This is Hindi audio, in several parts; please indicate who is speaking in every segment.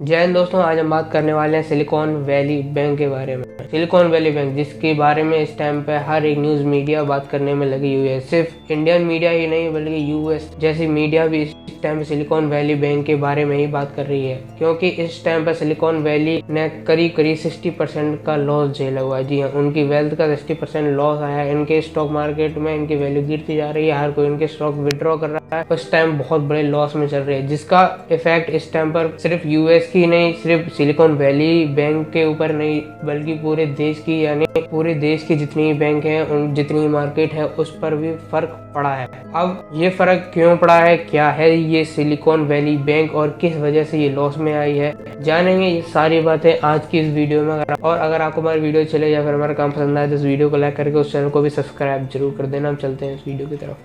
Speaker 1: जय हिंद दोस्तों, आज हम बात करने वाले हैं सिलिकॉन वैली बैंक के बारे में। सिलिकॉन वैली बैंक जिसके बारे में इस टाइम पे हर एक न्यूज़ मीडिया बात करने में लगी हुई है। सिर्फ इंडियन मीडिया ही नहीं बल्कि यूएस जैसी मीडिया भी इस टाइम पे सिलिकॉन वैली बैंक के बारे में ही बात कर रही है, क्योंकि इस टाइम पे सिलिकॉन वैली ने करीब 60% का लॉस झेला हुआ है। जी हाँ, उनकी वेल्थ का 60% लॉस आया है। इनके स्टॉक मार्केट में इनकी वैल्यू गिरती जा रही है, हर कोई इनके स्टॉक विड्रॉ कर रहा है। उस टाइम बहुत बड़े लॉस में चल रहे हैं, जिसका इफेक्ट इस टाइम पर सिर्फ यूएस की नहीं, सिर्फ सिलिकॉन वैली बैंक के ऊपर नहीं बल्कि पूरे देश की, यानी पूरे देश की जितनी बैंक हैं, उन जितनी मार्केट है, उस पर भी फर्क पड़ा है। अब ये फर्क क्यों पड़ा है, क्या है ये सिलिकॉन वैली बैंक और किस वजह से ये लॉस में आई है, जानेंगे ये सारी बातें आज की इस वीडियो में। और अगर आपको हमारी वीडियो चले या फिर हमारा काम पसंद आए तो इस वीडियो को लाइक करके उस चैनल को भी सब्सक्राइब जरूर कर देना। हम चलते हैं इस वीडियो की तरफ।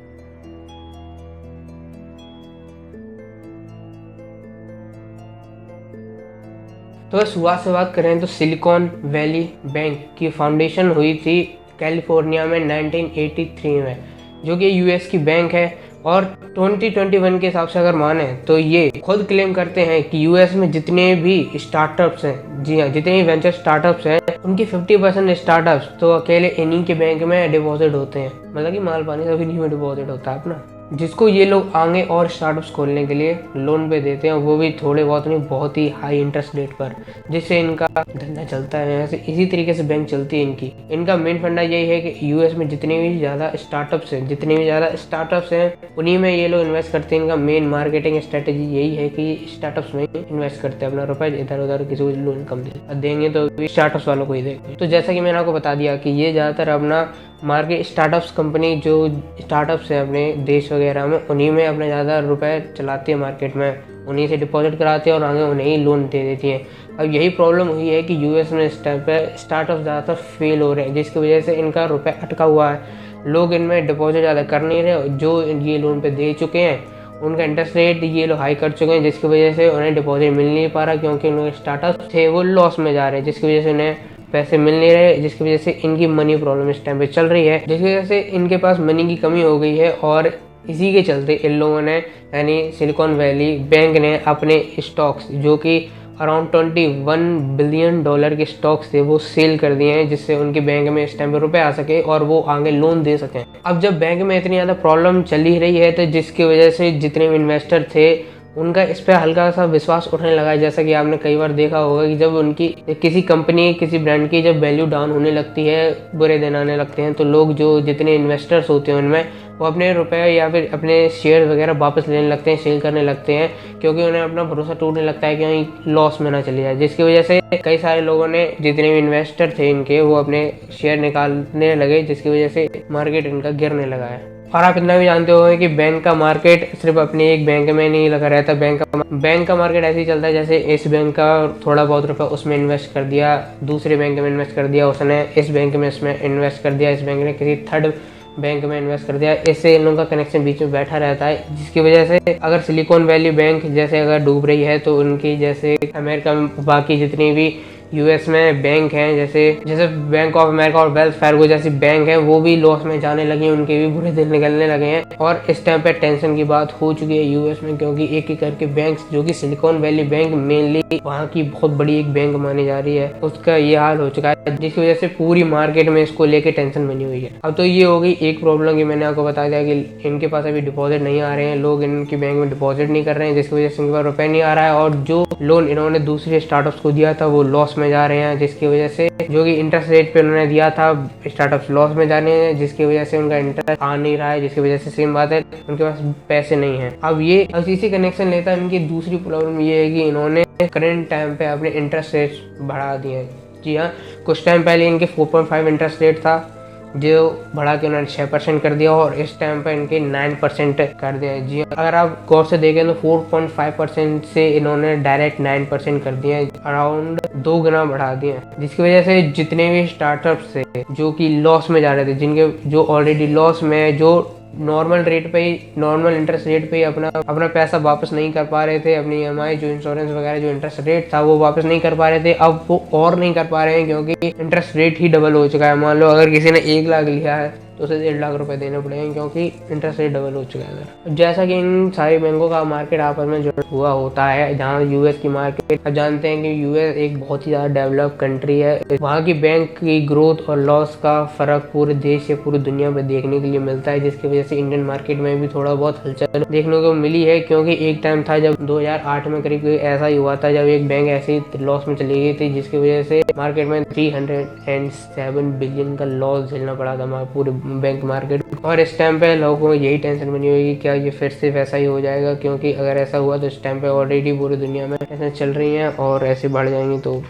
Speaker 1: तो शुरुआत से बात करें तो सिलिकॉन वैली बैंक की फाउंडेशन हुई थी कैलिफोर्निया में 1983 में, जो कि यूएस की बैंक है। और 2021 के हिसाब से अगर माने तो ये खुद क्लेम करते हैं कि यूएस में जितने भी स्टार्टअप्स हैं, जी हाँ, जितने भी वेंचर स्टार्टअप्स हैं, उनकी 50% स्टार्टअप्स तो अकेले इन्हीं के बैंक में डिपॉजिट होते हैं। मतलब कि माल पानी सब इन्हीं में डिपॉजिट होता है अपना, जिसको ये लोग आगे और स्टार्टअप्स खोलने के लिए लोन पे देते हैं, वो भी थोड़े बहुत नहीं, बहुत ही हाई इंटरेस्ट रेट पर, जिससे इनका धंधा चलता है। ऐसे इसी तरीके से बैंक चलती है इनकी। इनका मेन फंडा यही है कि यूएस में जितने भी ज़्यादा स्टार्टअप्स हैं उन्हीं में ये लोग इन्वेस्ट करते हैं। इनका मेन मार्केटिंग स्ट्रेटेजी यही है कि स्टार्टअप्स में इन्वेस्ट करते हैं, अपना रुपये इधर उधर किसी को लोन कम देंगे तो भी स्टार्टअप्स वालों को ही देंगे। तो जैसा कि मैंने आपको बता दिया कि ये ज़्यादातर अपना मार्केट स्टार्टअप्स कंपनी, जो स्टार्टअप्स हैं अपने देश वगैरह में, उन्हीं में अपने ज़्यादा रुपए चलाती है मार्केट में, उन्हीं से डिपॉजिट कराते हैं और आगे उन्हें ही लोन दे देती हैं। अब यही प्रॉब्लम हुई है कि यूएस में इस टाइम पे स्टार्टअप ज़्यादातर फेल हो रहे हैं, जिसकी वजह से इनका रुपये अटका हुआ है। लोग इनमें डिपॉजिट ज़्यादा कर नहीं रहे, जो ये लोन पे दे चुके हैं उनका इंटरेस्ट रेट ये लोग हाई कर चुके हैं, जिसकी वजह से उन्हें डिपॉजिट मिल नहीं पा रहा, क्योंकि उनके स्टार्टअप थे वो लॉस में जा रहे हैं, जिसकी वजह से उन्हें पैसे मिल नहीं रहे, जिसकी वजह से इनकी मनी प्रॉब्लम इस टाइम पे चल रही है, जिसकी वजह से इनके पास मनी की कमी हो गई है। और इसी के चलते इन लोगों ने, यानी सिलिकॉन वैली बैंक ने अपने स्टॉक्स, जो कि अराउंड $21 बिलियन के स्टॉक्स थे, वो सेल कर दिए हैं, जिससे उनके बैंक में इस टाइम पे रुपए आ सके और वो आगे लोन दे सकें। अब जब बैंक में इतनी ज़्यादा प्रॉब्लम चल ही रही है, तो जिसकी वजह से जितने भी इन्वेस्टर थे उनका इस पर हल्का सा विश्वास उठने लगा है। जैसा कि आपने कई बार देखा होगा कि जब उनकी किसी कंपनी, किसी ब्रांड की जब वैल्यू डाउन होने लगती है, बुरे दिन आने लगते हैं, तो लोग, जो जितने इन्वेस्टर्स होते हैं उनमें, वो अपने रुपए या फिर अपने शेयर वगैरह वापस लेने लगते हैं, सेल करने लगते हैं, क्योंकि उन्हें अपना भरोसा टूटने लगता है कि कहीं लॉस में ना चले जाए। जिसकी वजह से कई सारे लोगों ने, जितने भी इन्वेस्टर थे इनके, वो अपने शेयर निकालने लगे, जिसकी वजह से मार्केट इनका गिरने लगा है। और आप इतना भी जानते हो कि बैंक का मार्केट सिर्फ अपने एक बैंक में नहीं लगा रहता। बैंक का मार्केट ऐसे ही चलता है, जैसे इस बैंक का थोड़ा बहुत रुपया उसमें इन्वेस्ट कर दिया, दूसरे बैंक में इन्वेस्ट कर दिया उसने, इस बैंक में इसमें इन्वेस्ट कर दिया, इस बैंक ने किसी थर्ड बैंक में इन्वेस्ट कर दिया। इससे इन लोगों का कनेक्शन बीच में बैठा रहता है, जिसकी वजह से अगर सिलिकॉन वैली बैंक जैसे अगर डूब रही है, तो उनकी, जैसे अमेरिका में बाकी जितनी भी यूएस में बैंक हैं, जैसे बैंक ऑफ अमेरिका और वेल्स फार्गो जैसी बैंक है, वो भी लॉस में जाने लगी, उनके भी बुरे दिन निकलने लगे हैं। और इस टाइम पे टेंशन की बात हो चुकी है यूएस में, क्योंकि एक एक करके बैंक्स, जो कि सिलिकॉन वैली बैंक मेनली वहाँ की बहुत बड़ी एक बैंक मानी जा रही है, उसका ये हाल हो चुका है, जिसकी वजह से पूरी मार्केट में इसको लेके टेंशन बनी हुई है। अब तो ये हो गई एक प्रॉब्लम की मैंने आपको बता दिया कि इनके पास अभी डिपॉजिट नहीं आ रहे हैं, लोग इनकी बैंक में डिपॉजिट नहीं कर रहे हैं, जिसकी वजह से इनके पास रुपये नहीं आ रहा है, और जो लोन इन्होंने दूसरे स्टार्टअप्स को दिया था वो लॉस में जा रहे हैं, जिसकी वजह से, जो कि इंटरेस्ट रेट पे उन्होंने दिया था, स्टार्टअप्स लॉस में जाने हैं, जिसकी वजह से उनका इंटरेस्ट आ नहीं रहा है, जिसकी वजह से सेम बात है, उनके पास पैसे नहीं है। अब इसी कनेक्शन लेता है इनकी दूसरी प्रॉब्लम ये है कि इन्होंने करंट टाइम पे अपने इंटरेस्ट रेट बढ़ा दिए हैं। जी हाँ, कुछ टाइम पहले इनके 4.5 इंटरेस्ट रेट था, जो बढ़ा के उन्होंने 6% कर दिया, और इस टाइम पर इनके 9% कर दिया है। जी अगर आप गौर से देखें तो 4.5% से इन्होंने डायरेक्ट 9% कर दिया है, अराउंड 2 गुना बढ़ा दिए हैं, जिसकी वजह से जितने भी स्टार्टअप्स थे जो कि लॉस में जा रहे थे, जो ऑलरेडी लॉस में, जो नॉर्मल रेट पे ही, नॉर्मल इंटरेस्ट रेट पे ही अपना पैसा वापस नहीं कर पा रहे थे, अपनी ईएमआई, जो इंश्योरेंस वगैरह जो इंटरेस्ट रेट था वो वापस नहीं कर पा रहे थे, अब वो और नहीं कर पा रहे हैं, क्योंकि इंटरेस्ट रेट ही डबल हो चुका है। मान लो अगर किसी ने 1 लाख लिया है तो उसे 1.5 लाख रुपए देने पड़ेंगे, क्योंकि इंटरेस्ट रेट डबल हो चुका है इधर। जैसा कि इन सारी बैंकों का मार्केट आपस में जुड़ा हुआ होता है, जहाँ यूएस की मार्केट, आप जानते हैं कि यूएस एक बहुत ही ज़्यादा डेवलप कंट्री है, वहाँ की बैंक की ग्रोथ और लॉस का फ़र्क पूरे देश या पूरी दुनिया में देखने के लिए मिलता है, जिसकी वजह से इंडियन मार्केट में भी थोड़ा बहुत हलचल देखने को मिली है। क्योंकि एक टाइम था जब 2008 में करीब ऐसा ही हुआ था, जब एक बैंक ऐसे ही लॉस में चली गई थी, जिसकी वजह से मार्केट में 307 बिलियन का लॉस झेलना पड़ा था पूरे बैंक मार्केट। और इस टाइम पे लोगों को यही टेंशन बनी हुई कि क्या ये फिर से वैसा ही हो जाएगा, क्योंकि अगर ऐसा हुआ तो इस टाइम पे ऑलरेडी पूरी दुनिया में ऐसे चल रही हैं और ऐसे बढ़ जाएंगी तो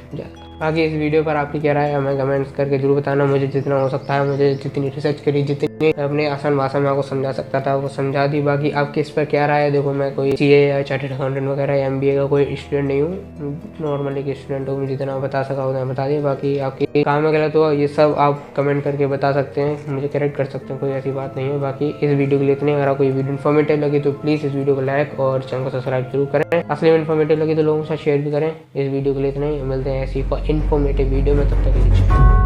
Speaker 1: बाकी इस वीडियो पर आपकी क्या राय है हमें कमेंट्स करके जरूर बताना। मुझे जितना हो सकता है, मुझे जितनी रिसर्च करी, जितनी अपने आसान भाषा में आपको समझा सकता था वो समझा दी। बाकी आपकी इस पर क्या राय है? देखो, मैं कोई सीए या चार्टर्ड अकाउंटेंट वगैरह या एमबीए का कोई स्टूडेंट नहीं हूँ, नॉर्मल एक स्टूडेंट हूँ। जितना बता सका उतना बता दिया। बाकी आपके काम में गलत हुआ ये सब आप कमेंट करके बता सकते हैं, मुझे करेक्ट कर सकते हैं, कोई ऐसी बात नहीं है। बाकी इस वीडियो के लिए इतने। अगर कोई वीडियो इन्फॉर्मेटिव लगी तो प्लीज़ इस वीडियो को लाइक और चैनल को सब्सक्राइब जरूर करें। असली में इन्फॉर्मेटिव लगी तो लोगों के साथ शेयर भी करें। इस वीडियो के लिए इतना ही, मिलते हैं ऐसी इन्फॉर्मेटिव वीडियो में, तब तक के लिए।